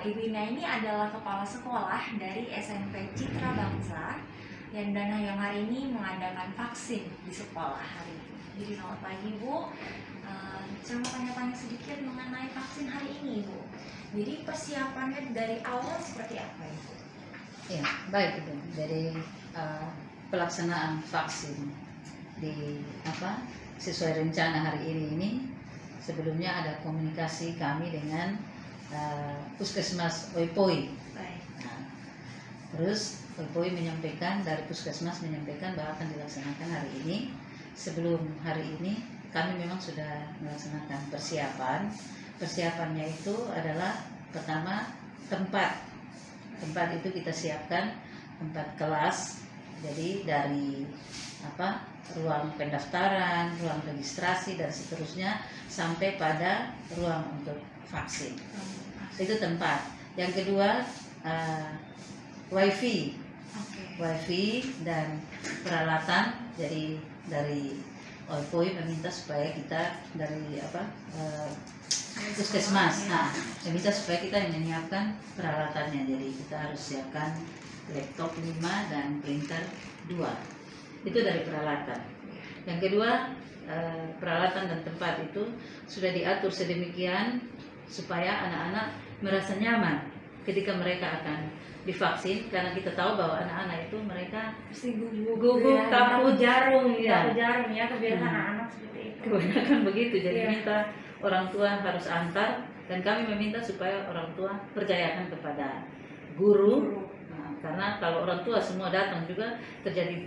Ibu Ina ini adalah kepala sekolah dari SMP Citra Bangsa dan yang hari ini mengadakan vaksin di sekolah hari ini. Jadi selamat pagi Bu. Saya mau tanya-tanya sedikit mengenai vaksin hari ini Bu. Jadi persiapannya dari awal seperti apa Ibu? Ya, baik Ibu. Jadi pelaksanaan vaksin sesuai rencana hari ini sebelumnya ada komunikasi kami dengan Puskesmas Oipoi. Nah, terus Oipoi dari Puskesmas menyampaikan bahwa akan dilaksanakan hari ini. Sebelum hari ini kami memang sudah melaksanakan persiapan. Persiapannya itu adalah pertama tempat itu kita siapkan tempat kelas. Jadi dari ruang pendaftaran, ruang registrasi dan seterusnya sampai pada ruang untuk vaksin. Itu tempat. Yang kedua wifi dan peralatan. Jadi dari Oipoi meminta supaya kita dari Puskesmas, meminta supaya kita menyiapkan peralatannya. Jadi kita harus siapkan laptop 5 dan printer 2. Itu dari peralatan. Yang kedua, peralatan dan tempat itu sudah diatur sedemikian supaya anak-anak merasa nyaman ketika mereka akan divaksin, karena kita tahu bahwa anak-anak itu mereka gugup, takut jarum ya kebiasaan anak-anak seperti itu. Kebanyakan begitu, jadi minta orang tua harus antar, dan kami meminta supaya orang tua percayakan kepada guru. Nah, karena kalau orang tua semua datang juga terjadi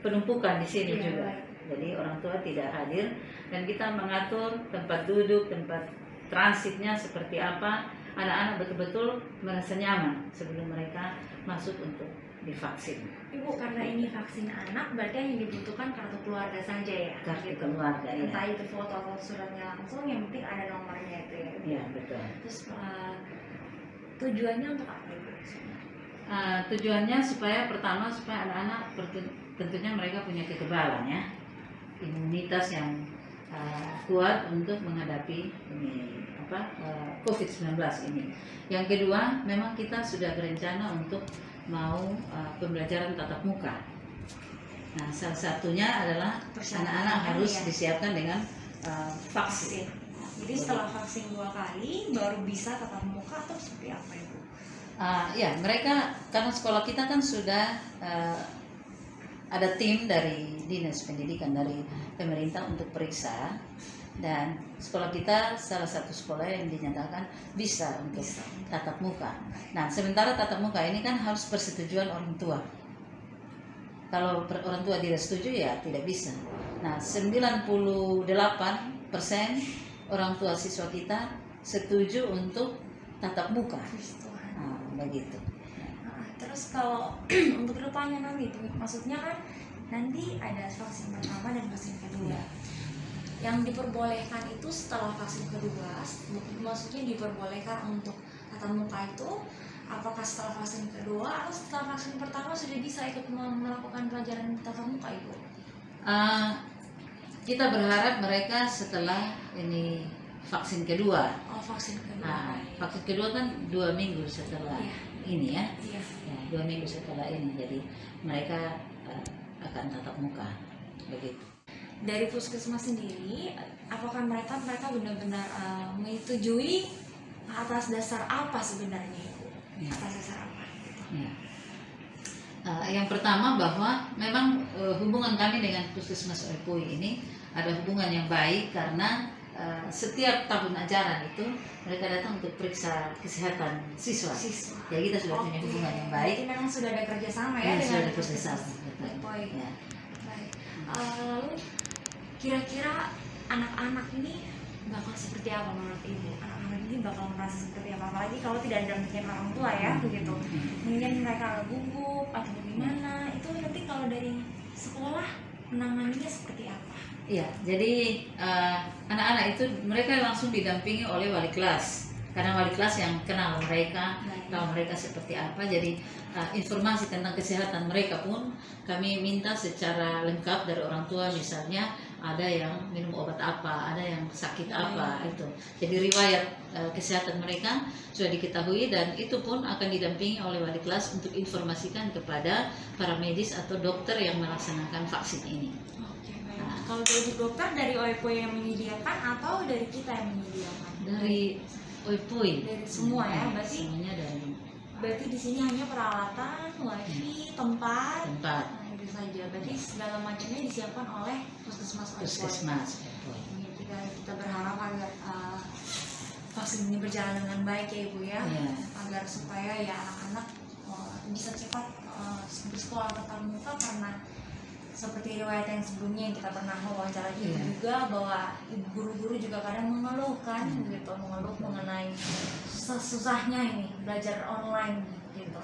penumpukan di sini juga. Jadi orang tua tidak hadir dan kita mengatur tempat duduk, tempat transitnya seperti apa. Anak-anak betul-betul merasa nyaman sebelum mereka masuk untuk divaksin. Ibu, karena ini vaksin anak, berarti yang dibutuhkan kartu keluarga saja ya? Kartu keluarga, ya. Entah itu foto atau suratnya langsung, yang penting ada nomornya itu ya? Iya, betul. Terus tujuannya untuk apa Ibu? Tujuannya supaya anak-anak tentunya mereka punya kekebalan ya, imunitas yang kuat untuk menghadapi COVID-19 ini. Yang kedua, memang kita sudah berencana untuk mau pembelajaran tatap muka. Nah, salah satunya adalah anak-anak harus disiapkan dengan vaksin. Jadi setelah vaksin 2 kali baru bisa tatap muka atau seperti apa Ibu? Ya, mereka karena sekolah kita kan sudah ada tim dari Dinas Pendidikan dari pemerintah untuk periksa, dan sekolah kita salah satu sekolah yang dinyatakan bisa untuk tatap muka. Nah, sementara tatap muka ini kan harus persetujuan orang tua. Kalau orang tua tidak setuju ya tidak bisa. Nah, 98% orang tua siswa kita setuju untuk tatap muka. Nah, begitu. Terus kalau untuk kedepannya nanti itu maksudnya kan nanti ada vaksin pertama dan vaksin kedua. Yang diperbolehkan itu setelah vaksin kedua, maksudnya diperbolehkan untuk tatap muka itu apakah setelah vaksin kedua atau setelah vaksin pertama sudah bisa ikut melakukan pelajaran tatap muka Ibu? Kita berharap mereka setelah ini vaksin kedua. Oh, vaksin kedua. Vaksin kedua kan 2 minggu setelah ini ya. 2 minggu setelah ini, jadi mereka akan tatap muka begitu. Dari Puskesmas sendiri, apakah mereka benar-benar menyetujui atas dasar apa sebenarnya Ibu? Atas dasar apa? Yang pertama bahwa memang hubungan kami dengan Puskesmas Oipoi ini ada hubungan yang baik, karena setiap tahun ajaran itu mereka datang untuk periksa kesehatan siswa. Ya, kita sudah punya hubungan yang baik. Jadi memang sudah ada kerjasama ya, sudah ada kerjasama. Lalu kira-kira anak-anak ini bakal seperti apa menurut Ibu? Anak-anak ini bakal merasa seperti apa? Apalagi kalau tidak didampingin orang tua ya, begitu. Mungkin mereka gugup atau bagaimana? Itu nanti kalau dari sekolah menanganinya seperti apa? Iya, jadi anak-anak itu mereka langsung didampingi oleh wali kelas, karena wali kelas yang kenal mereka, tahu mereka seperti apa. Jadi informasi tentang kesehatan mereka pun kami minta secara lengkap dari orang tua, misalnya ada yang minum obat apa, ada yang sakit apa itu. Jadi riwayat kesehatan mereka sudah diketahui dan itu pun akan didampingi oleh wali kelas untuk informasikan kepada para medis atau dokter yang melaksanakan vaksin ini. Oke, baik. Kalau dari dokter dari OEPOI yang menyediakan atau dari kita yang menyediakan? Dari OEPOI. Dari semua ya, berarti semuanya dari. Berarti di sini hanya peralatan, wifi, tempat. Nah, itu saja. Berarti segala macamnya disiapkan oleh puskesmas. Kita berharap agar vaksin ini berjalan dengan baik ya Ibu ya, agar supaya ya anak-anak bisa cepat bersekolah tatap muka, karena seperti riwayat yang sebelumnya yang kita pernah wawancara juga bahwa ibu guru-guru juga kadang mengeluhkan gitu, mengeluh mengenai susahnya ini belajar online gitu.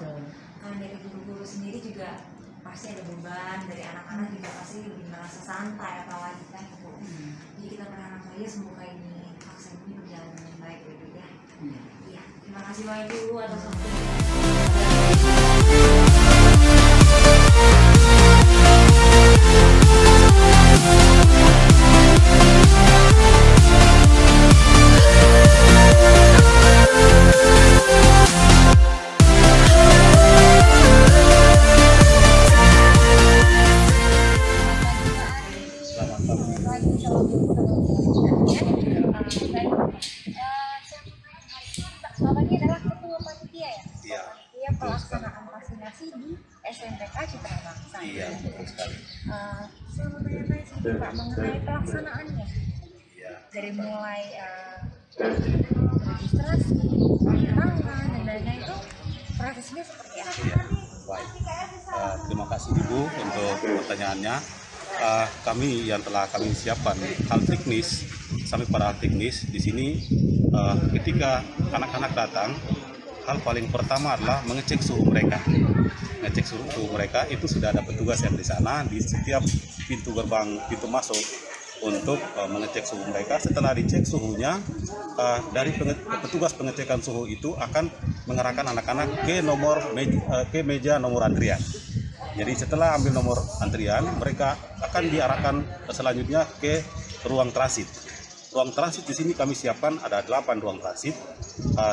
Karena dari guru-guru sendiri juga pasti ada beban, dari anak-anak juga pasti lebih merasa santai apalagi kan Bu. Jadi kita berharap saja semoga ini vaksin ini berjalan dengan baik gitu ya. Iya, terima kasih banyak Ibu atas waktunya. Bapak ini adalah ketua panitia ya? Iya. Panitia pelaksanaan vaksinasi di SMPK Citra Bangsa. Iya, betul sekali. Saya mau tanya sedikit Pak mengenai pelaksanaannya. Iya. Dari mulai registrasi, penerangan, dan lain-lain itu prosesnya seperti apa? Iya. Baik. Terima kasih Ibu untuk pertanyaannya. Kami yang telah kami siapkan hal teknis sampai pada hal teknis di sini, ketika anak-anak datang, hal paling pertama adalah mengecek suhu mereka. Ngecek suhu mereka itu sudah ada petugas yang di sana di setiap pintu gerbang, pintu masuk untuk mengecek suhu mereka. Setelah dicek suhunya, dari petugas pengecekan suhu itu akan mengarahkan anak-anak ke meja nomor antrian. Jadi setelah ambil nomor antrian, mereka akan diarahkan selanjutnya ke ruang transit. Ruang transit di sini kami siapkan ada 8 ruang transit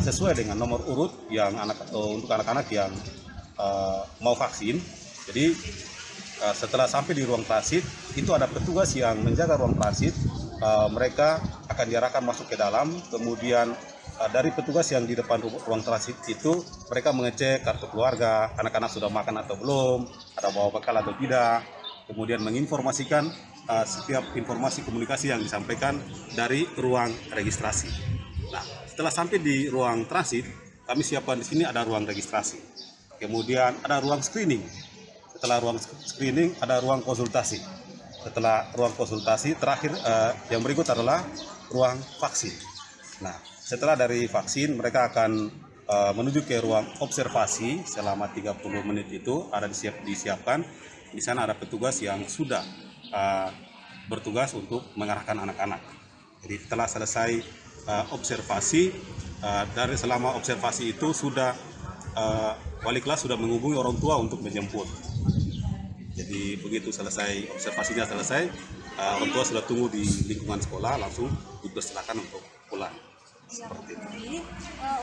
sesuai dengan nomor urut yang untuk anak-anak yang mau vaksin. Jadi setelah sampai di ruang transit, itu ada petugas yang menjaga ruang transit. Mereka akan diarahkan masuk ke dalam, kemudian dari petugas yang di depan ruang transit itu mereka mengecek kartu keluarga, anak-anak sudah makan atau belum, ada bawa bekal atau tidak, kemudian menginformasikan setiap informasi komunikasi yang disampaikan dari ruang registrasi. Nah, setelah sampai di ruang transit, kami siapkan di sini ada ruang registrasi, kemudian ada ruang screening. Setelah ruang screening ada ruang konsultasi. Setelah ruang konsultasi terakhir yang berikut adalah ruang vaksin. Nah, setelah dari vaksin mereka akan menuju ke ruang observasi selama 30 menit itu ada disiapkan. Di sana ada petugas yang sudah bertugas untuk mengarahkan anak-anak. Jadi setelah selesai observasi, dari selama observasi itu sudah wali kelas sudah menghubungi orang tua untuk menjemput. Jadi begitu selesai observasinya selesai, orang tua sudah tunggu di lingkungan sekolah, langsung dipersilakan untuk pulang. Seperti itu. Jadi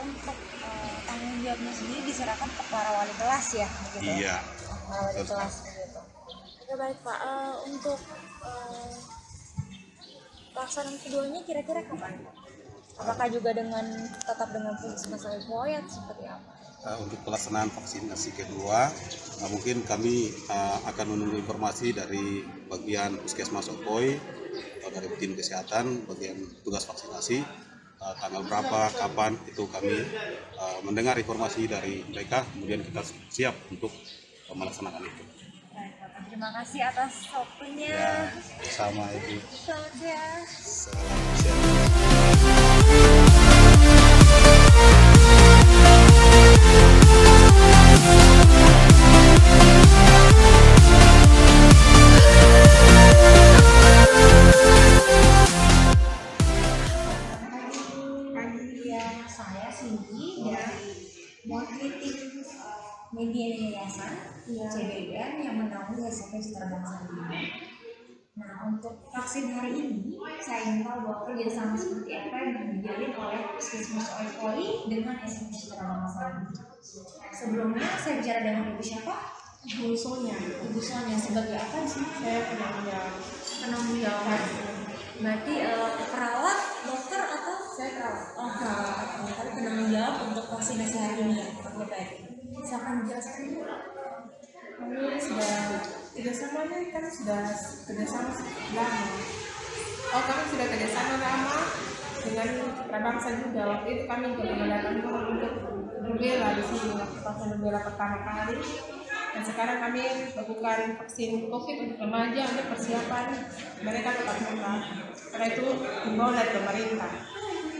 untuk tanggung jawabnya sendiri diserahkan ke para wali kelas ya, begitu? Iya. Para wali kelas begitu. Oke baik Pak, untuk pelaksanaan keduanya kira-kira kapan? Apakah juga tetap dengan puskesmas OEPOI atau seperti apa? Untuk pelaksanaan vaksinasi kedua, mungkin kami akan menunggu informasi dari bagian puskesmas OEPOI, dari tim kesehatan, bagian tugas vaksinasi, tanggal berapa, kapan, itu kami mendengar informasi dari mereka, kemudian kita siap untuk melaksanakan itu. Baik, Bapak. Terima kasih atas waktunya. Ya, sama Ibu. Selamat siang. Selamat siang. Saya Cindy dari Mewakili Media Yayasan CBBN yang menaungi SMP Citra Bangsa. Nah, untuk vaksin hari ini, saya ingin tahu bahwa kerjasama seperti apa yang dijalin oleh Puskesmas OI Poli dengan SMK Citra Bangsa. Sebelumnya, saya bicara dengan Ibu siapa? Ibu Sonya. Ibu Sonya sebagai apa di sini? Saya penanggung Penanggung jawab. Berarti perawat, dokter atau? Saya perawat. Oh, perawat. Tapi penanggung jawab untuk vaksinasi hari ini ya. Oke, baik. Silakan dijelaskan dulu. Kami sudah kerjasamanya kan sudah kerjasama lama. Oh, kami sudah kerjasama lama dengan Prabangsa juga. Waktu itu kami juga mendatangkan untuk rubella di sini, vaksin rubella pertama kali. Dan sekarang kami lakukan vaksin COVID untuk remaja untuk persiapan mereka tetap muka. Karena itu himbauan dari pemerintah.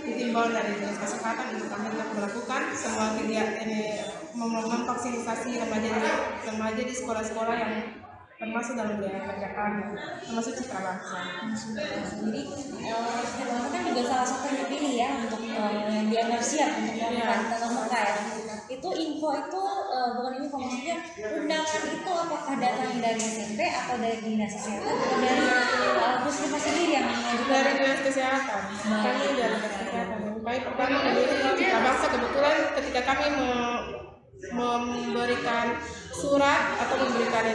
Itu himbauan dari Dinas Kesehatan untuk kami tetap melakukan semua kegiatan ini, memvaksinasi remaja di sekolah-sekolah yang termasuk dalam wilayah kerja kami, termasuk Citra Bangsa. Jadi Citra Bangsa kan juga salah satu yang dipilih ya untuk yang dianggap siap untuk melakukan tatap muka ya. Itu info itu bukan info, maksudnya undangan itu apakah datang dari SMP atau dari Dinas Kesehatan atau dari Puskesmas sendiri yang mengajukan? Dari Dinas Kesehatan. Kami dari Dinas Kesehatan. Baik, pertama dari Citra Bangsa kebetulan ketika kami memberikan surat atau memberikan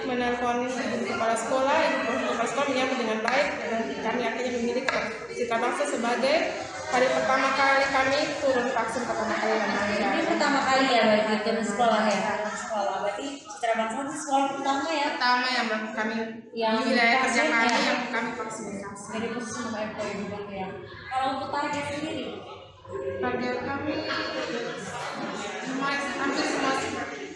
menelpon kepala sekolah, kepala sekolah menyambut dengan baik dan kami akhirnya memilih Citra Bangsa sebagai hari pertama kali kami turun vaksin pertama kali remaja. Ini pertama kali ya berarti turun sekolah ya? Sekolah, berarti Citra Bangsa itu sekolah pertama ya? Pertama yang kami yang di wilayah kerja kami ya. yang kami vaksinasi. Dari Puskesmas OI juga ya. Kalau untuk target sendiri? Target kami hampir semua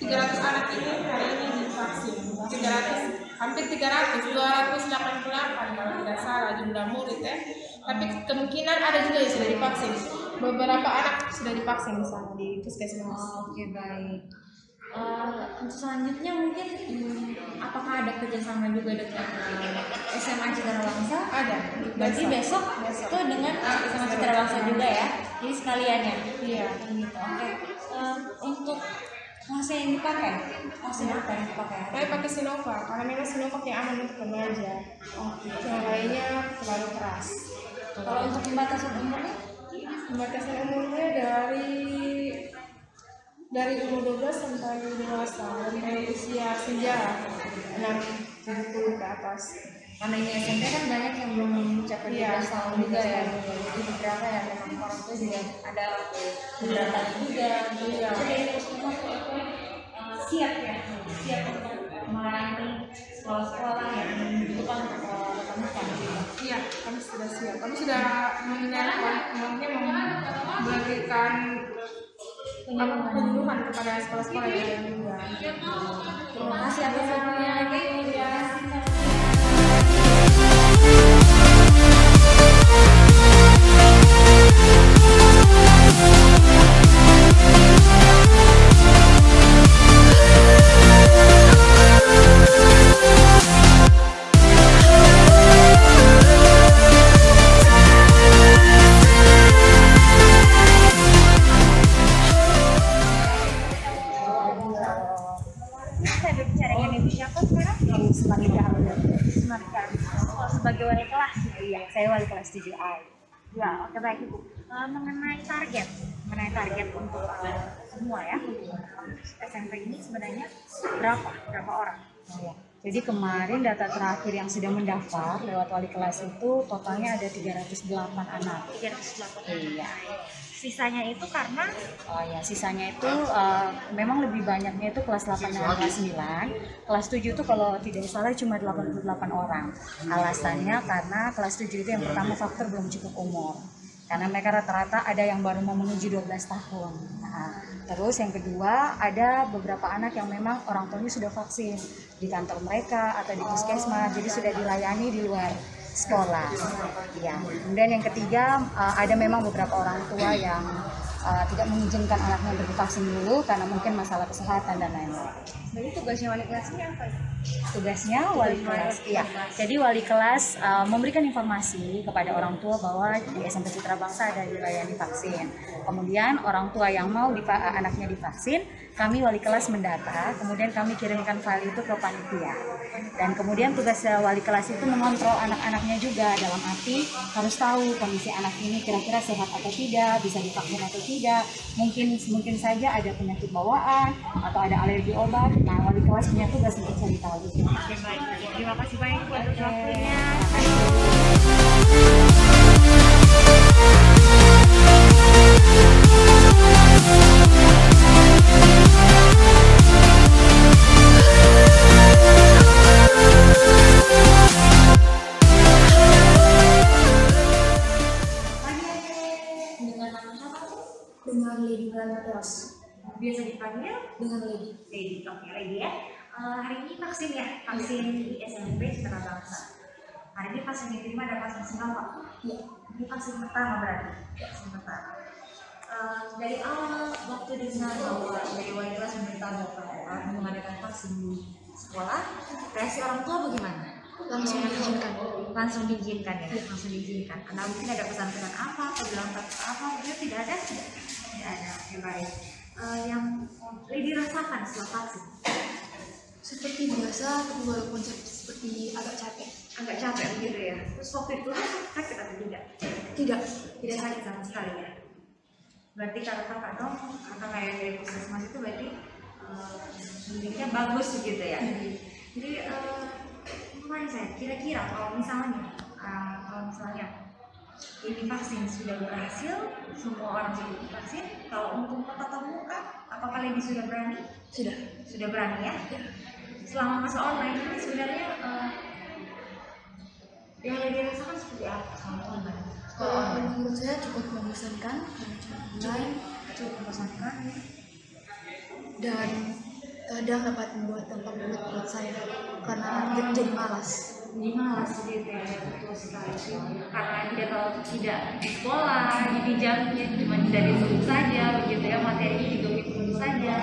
300 anak ini hari ini divaksin. 288 kalau tidak salah jumlah murid ya. Tapi kemungkinan ada juga yang sudah divaksin. Beberapa anak sudah divaksin di sana di Puskesmas. Oke, baik. Untuk selanjutnya mungkin apakah ada kerjasama juga dengan SMA Citra Bangsa? Ada. Berarti besok itu dengan SMA Citra Bangsa juga ya? Jadi sekalian ya? Iya. Gitu. Oke. Untuk vaksin yang dipakai, vaksin apa yang dipakai? Saya pakai Sinovac karena memang Sinovac yang aman untuk remaja. Yang lainnya terlalu keras. Kalau untuk pembatasan umurnya? Pembatasan umurnya dari umur 12 sampai dewasa, sampai usia senja 6-70 ke atas. Karena ini SMP kan banyak yang belum mencapai 12 tahun juga ya. Jadi beberapa ya memang orang tua juga ada keberatan juga. Jadi ini semua siap ya, siap untuk melayani sekolah-sekolah yang membutuhkan tatap muka. Iya, kami sudah siap. Kami sudah memberikan penyuluhan kepada sekolah-sekolah yang ada juga. Terima kasih atas waktunya. Sebagai wali kelas, iya, saya wali kelas 7A. Ya, oke baik Ibu. Mengenai target untuk semua ya, SMP ini sebenarnya berapa orang? Ya. Jadi kemarin data terakhir yang sudah mendaftar lewat wali kelas itu totalnya ada 308 anak. 308. Iya. Sisanya itu karena Sisanya itu memang lebih banyaknya itu kelas 8 dan kelas 9. Kelas 7 itu kalau tidak salah cuma 88 orang. Alasannya karena kelas 7 itu yang pertama faktor belum cukup umur. Karena mereka rata-rata ada yang baru mau menuju 12 tahun. Nah, terus yang kedua ada beberapa anak yang memang orang tuanya sudah vaksin di kantor mereka atau di puskesmas, jadi sudah dilayani di luar sekolah. Ya. Kemudian yang ketiga ada memang beberapa orang tua yang tidak mengizinkan anaknya untuk divaksin dulu karena mungkin masalah kesehatan dan lain-lain. Jadi tugasnya wali kelas ini apa? Tugasnya wali kelas, ya. Jadi wali kelas memberikan informasi kepada orang tua bahwa di SMP Citra Bangsa ada dilayani vaksin. Kemudian orang tua yang mau anaknya divaksin, kami wali kelas mendata, kemudian kami kirimkan file itu ke panitia. Dan kemudian tugas wali kelas itu mengontrol anak-anaknya juga, dalam arti harus tahu kondisi anak ini kira-kira sehat atau tidak, bisa divaksin atau tidak, mungkin saja ada penyakit bawaan atau ada alergi obat. Nah, wali kelas punya tugas untuk cari tahu itu. Oke, baik. Terima kasih banyak buat waktunya. Dengan nama siapa? Dengan Lady Galmatos. Biasa dipanggil Dengan Lady. Lady. Oke, Lady ya. Hari ini vaksin ya, vaksin di SMP Citra Bangsa. Hari ini vaksin yang diterima ada vaksin Sinovac. Iya. Ini vaksin pertama berarti. Vaksin pertama. Dari awal waktu dengar bahwa dari wali kelas memberitahu bahwa mengadakan vaksin di sekolah, reaksi orang tua bagaimana? Langsung diizinkan. Langsung diizinkan ya, langsung diizinkan. Karena mungkin ada pesan-pesan apa, atau bilang apa, itu tidak ada. Tidak ada. Oke, baik. Yang Lady rasakan setelah vaksin? Seperti biasa, tapi walaupun seperti agak capek. Agak capek begitu ya. Terus waktu itu sakit atau tidak? Tidak. Tidak sakit sama sekali ya. Berarti kalau kakak dong, kakak kayak dari puskesmas itu berarti suntiknya bagus begitu ya. Jadi mulai saya kira-kira kalau misalnya ini vaksin sudah berhasil, semua orang sudah divaksin. Kalau untuk tatap muka, apakah Lady sudah berani? Sudah berani ya. Selama masa online ini sebenarnya yang Lady rasakan seperti apa selama online? Menurut saya cukup membosankan karena online, Cukup membosankan ya. dan kadang dapat membuat dampak buruk buat saya karena jadi malas. Jadi malas gitu ya, betul sekali. Karena tidak di sekolah, dipinjamnya cuma dari Zoom saja, begitu ya, materinya juga begitu saja.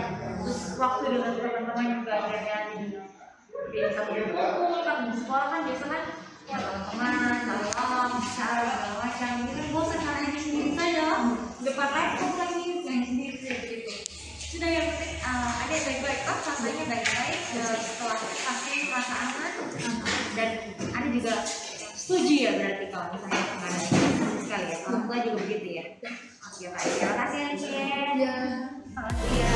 Terus waktu dengan teman-teman juga ada di satu buku, kan di sekolah kan biasanya ya teman-teman, malam, bicara segala macam. Ini kan bosan karena hanya sendiri saja, depan laptop lagi, yang sendiri begitu. Sudah yang penting ada yang baik-baik, rasanya baik-baik setelah vaksin merasa aman. Dan ada juga setuju ya berarti kalau misalnya pengaruh sekali ya, orang tua juga begitu ya. Oke baik, terima kasih ya Cien. Ya. Iya.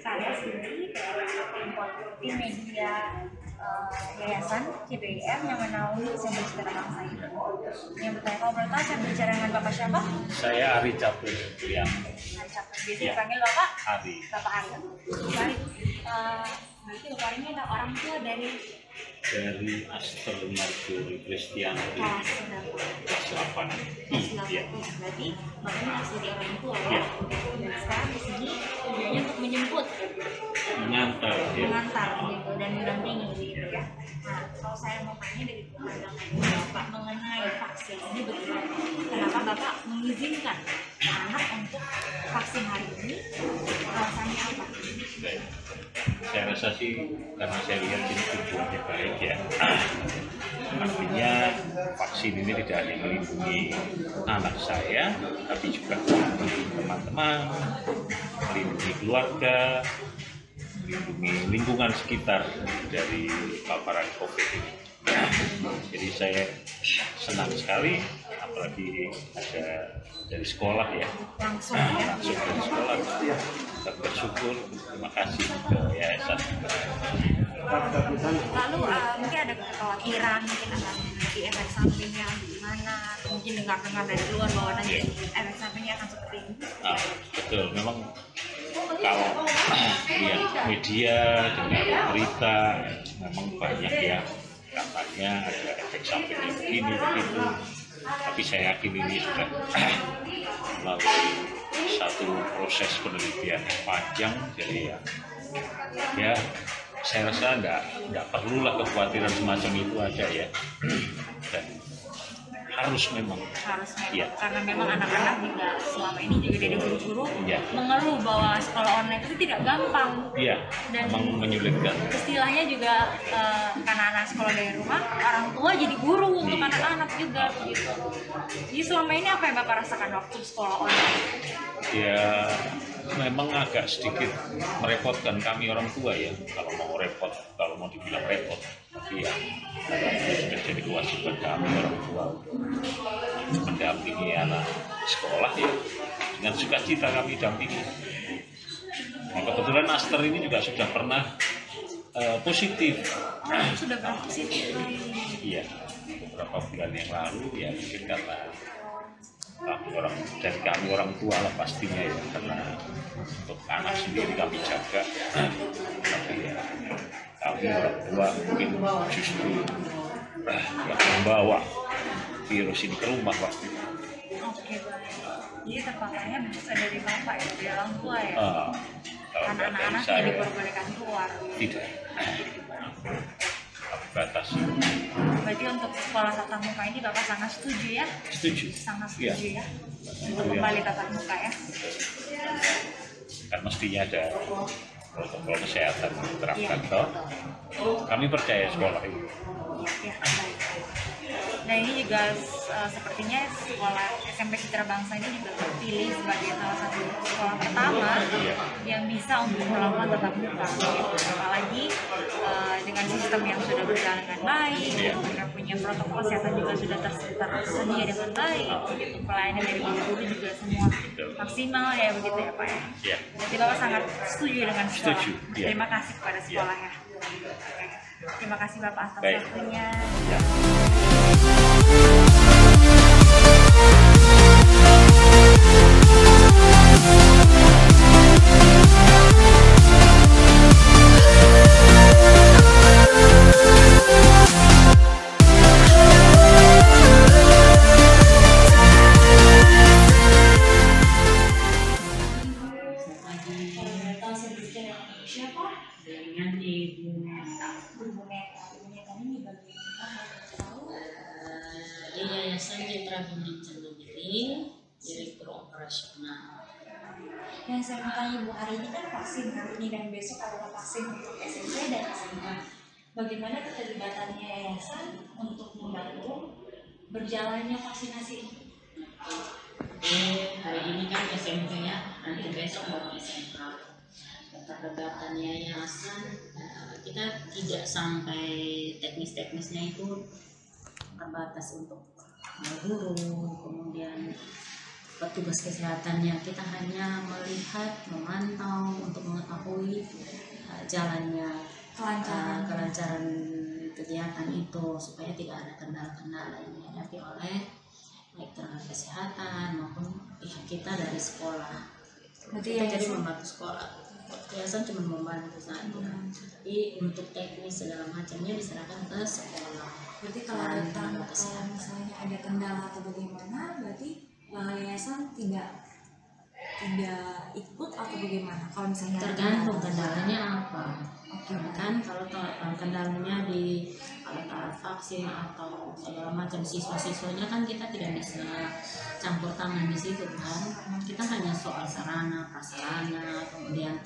Saya sendiri dari media Yayasan CBM yang menaungi SMP Citra Bangsa itu. Yang bertanya, kalau boleh tahu saya berbicara dengan Bapak siapa? Saya Ari Catur yang Biasa Ya. dipanggil Bapak? Ari. Bapak Ari. Baik. Berarti Bapak ini ada orang tua dari Aster Marjorie Christian kelas berapa? kelas 8. Kelas 8. Iya. Berarti Bapak harus jadi orang tua ya. Iya. Dan sekarang di sini tujuannya untuk menjemput, Mengantar ya. mengantar gitu dan mendampingi gitu ya. Nah, kalau saya mau tanya dari pandangan Bapak mengenai vaksin ini bagaimana? Kenapa Bapak mengizinkan anak untuk vaksin hari ini? Alasannya apa? Baik. Saya rasa sih karena saya lihat ini tujuannya baik ya. Artinya vaksin ini tidak hanya melindungi anak saya, tapi juga melindungi teman-teman, melindungi keluarga, melindungi lingkungan sekitar dari paparan COVID ini. Jadi saya senang sekali, apalagi ada dari sekolah ya, Langsung langsung dari sekolah. Kita bersyukur, terima kasih ke yayasan. Lalu mungkin ada kekhawatiran, mungkin akan nanti efek sampingnya gimana, mungkin dengar-dengar dari luar bahwa nanti efek sampingnya akan seperti ini. Betul, memang kalau lihat media, dengar berita, memang banyak yang katanya ada efek samping begini begitu, tapi saya yakin ini sudah melalui satu proses penelitian yang panjang, jadi ya saya rasa nggak perlulah kekhawatiran semacam itu ada ya. Dan harus memang ya. Karena memang anak-anak juga selama ini juga dari guru-guru ya. mengeluh bahwa sekolah online itu tidak gampang. Iya, dan memang menyulitkan. Istilahnya juga karena anak sekolah dari rumah, orang tua jadi guru untuk anak-anak juga gitu. Jadi selama ini apa yang Bapak rasakan waktu sekolah online? Ya memang agak sedikit merepotkan kami orang tua ya, kalau mau dibilang repot, tapi ya sudah jadi kewajiban kami orang tua mendampingi anak sekolah ya, dengan sukacita kami dampingi. Nah, kebetulan Aster ini juga sudah pernah positif. Sudah pernah positif? Iya, beberapa bulan yang lalu ya, mungkin karena kami orang tua lah pastinya ya, karena untuk anak sendiri kami jaga, tapi ya kami orang tua mungkin justru yang membawa virus ini ke rumah waktu itu. Oke, jadi terpakainya bisa dari Bapak ya, dari orang tua ya? Karena anak-anak yang diperbolehkan keluar? Tidak, batas. Berarti untuk sekolah tatap muka ini Bapak sangat setuju ya? Setuju. Sangat setuju ya? Untuk Ya. kembali tatap muka ya? Kan mestinya ada protokol kesehatan diterapkan toh. Kami percaya sekolah ini. Ya, baik. Nah ini juga sepertinya sekolah SMP Citra Bangsa ini juga terpilih sebagai salah satu sekolah pertama yang bisa untuk melakukan tatap muka. Apalagi dengan sistem yang sudah berjalan dengan baik, mereka punya protokol kesehatan juga sudah tersedia dengan baik. Pelayanan dari guru juga semua maksimal ya, begitu ya Pak ya. Jadi Bapak sangat setuju dengan sekolah. Setuju, ya. Terima kasih kepada sekolah ya. Terima kasih Bapak atas waktunya. Ya. Di Yayasan Citra Bimbingan Negeri, Direktur Operasional. Yang saya mau tanya Bu, hari ini kan vaksin hari ini dan besok ada vaksin untuk SMP dan SMA. Bagaimana keterlibatannya yayasan untuk membantu berjalannya vaksinasi ini? Hari ini kan SMP ya, nanti besok baru SMA. Keterlibatan yayasan, kita tidak sampai teknis-teknisnya itu terbatas untuk guru, kemudian petugas kesehatannya. Kita hanya melihat, memantau untuk mengetahui jalannya kelancaran kegiatan itu supaya tidak ada kendala-kendala yang dihadapi oleh baik tenaga kesehatan maupun pihak kita dari sekolah. Kita jadi membantu sekolah. Yayasan cuma membantu saja. Tapi untuk teknis segala macamnya diserahkan ke sekolah. Berarti kalau misalnya ada kendala atau bagaimana, berarti yayasan tidak ikut atau bagaimana? Kalau misalnya tergantung kendalanya apa. Kan kalau kendalanya di alat-alat vaksin atau segala macam siswa-siswanya kan kita tidak bisa campur tangan di situ kan. Kita hanya soal sarana, prasarana, kemudian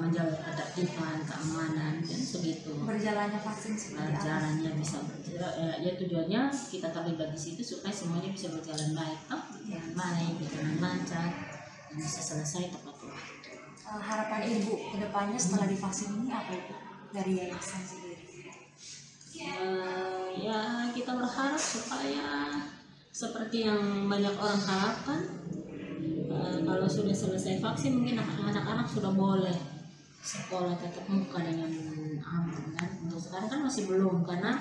menjaga ketertiban, keamanan, dan segitu. Berjalannya vaksin berjalannya bisa berjalan, ya tujuannya kita terlibat di situ supaya semuanya bisa berjalan baik, dengan baik, berjalan lancar, dan bisa selesai tepat waktu. Harapan Ibu kedepannya setelah divaksin ini apa Ibu dari yayasan sendiri? Ya kita berharap supaya seperti yang banyak orang harapkan. Kalau sudah selesai vaksin mungkin anak-anak sudah boleh sekolah tatap muka dengan aman kan. Untuk sekarang kan masih belum, karena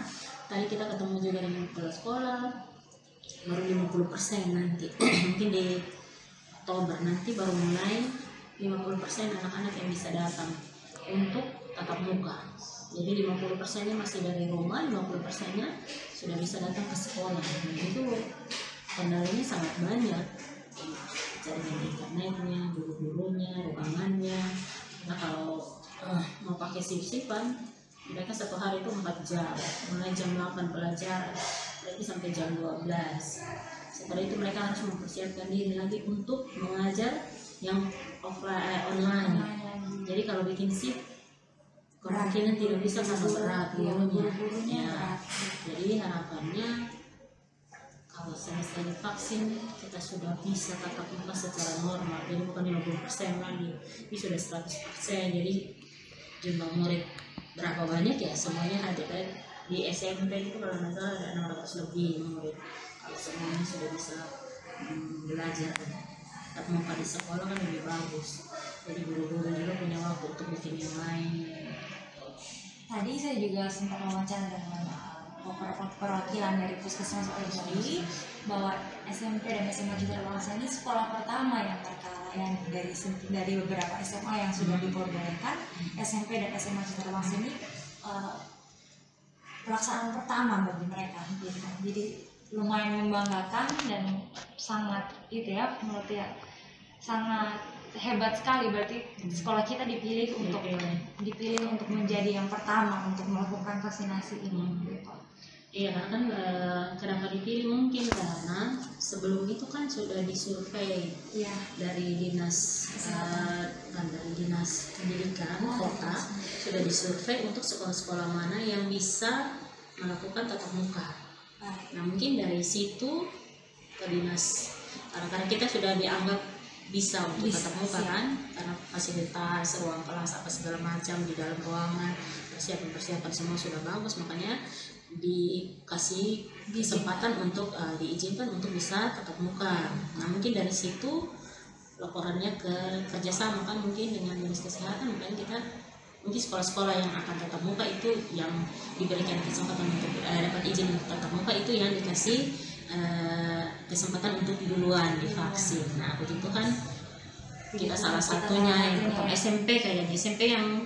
tadi kita ketemu juga dengan kepala sekolah baru 50% nanti. Mungkin di Oktober nanti baru mulai 50% anak-anak yang bisa datang untuk tatap muka. Jadi 50%-nya masih dari rumah, 50%-nya sudah bisa datang ke sekolah. Dan itu kendalanya sangat banyak. Jaringan internetnya, guru-gurunya, ruangannya. Nah kalau mau pakai shift-shiftan, mereka satu hari itu 4 jam, mulai jam 8 belajar, berarti sampai jam 12. Setelah itu mereka harus mempersiapkan diri lagi untuk mengajar yang online. Jadi kalau bikin shift kemungkinan tidak bisa karena berat gurunya. Jadi harapannya kalau selesai divaksin kita sudah bisa tatap muka secara normal. Jadi bukan 50% lagi, ini sudah 100%. Jadi jumlah murid berapa banyak ya semuanya ada di SMP itu kalau nggak salah ada 600 lebih murid. Kalau semuanya sudah bisa belajar tatap muka di sekolah kan lebih bagus. Jadi guru-guru juga punya waktu untuk bikin yang lain. Tadi saya juga sempat wawancara dengan perwakilan dari Puskesmas Ojoli bahwa SMP dan SMA Jutar Bangsa ini sekolah pertama yang terkalah yang dari beberapa SMA yang sudah diperbolehkan. SMP dan SMA Jutar Bangsa ini pelaksanaan pertama bagi mereka. Jadi lumayan membanggakan dan sangat menurut sangat hebat sekali. Berarti sekolah kita dipilih untuk menjadi yang pertama untuk melakukan vaksinasi ini. Iya, karena kan kenapa dipilih mungkin karena sebelum itu kan sudah disurvei dari dinas pendidikan kota, sudah disurvei untuk sekolah-sekolah mana yang bisa melakukan tatap muka. Nah mungkin dari situ ke dinas, karena kita sudah dianggap bisa untuk tatap muka kan, karena fasilitas ruang kelas apa segala macam di dalam ruangan, persiapan semua sudah bagus, makanya dikasih kesempatan untuk diizinkan untuk bisa tatap muka. Nah mungkin dari situ laporannya ke kerjasama kan mungkin dengan dinas kesehatan, mungkin kita mungkin sekolah-sekolah yang akan tatap muka itu yang diberikan kesempatan untuk dapat izin tatap muka itu yang dikasih kesempatan untuk duluan divaksin. Nah begitu kan kita salah satunya yang pertama SMP, kayaknya SMP yang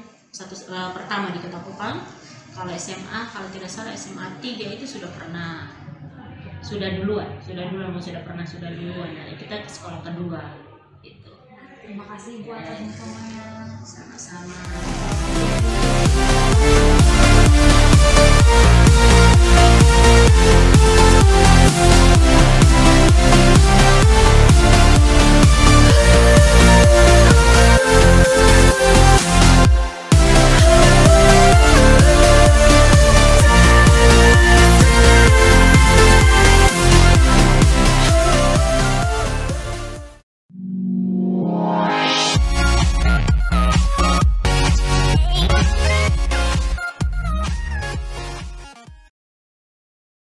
pertama di Kota Kupang. Kalau SMA, kalau tidak salah SMA 3 itu sudah duluan. Nah, kita ke sekolah kedua. Gitu. Terima kasih buat semuanya. Sama-sama.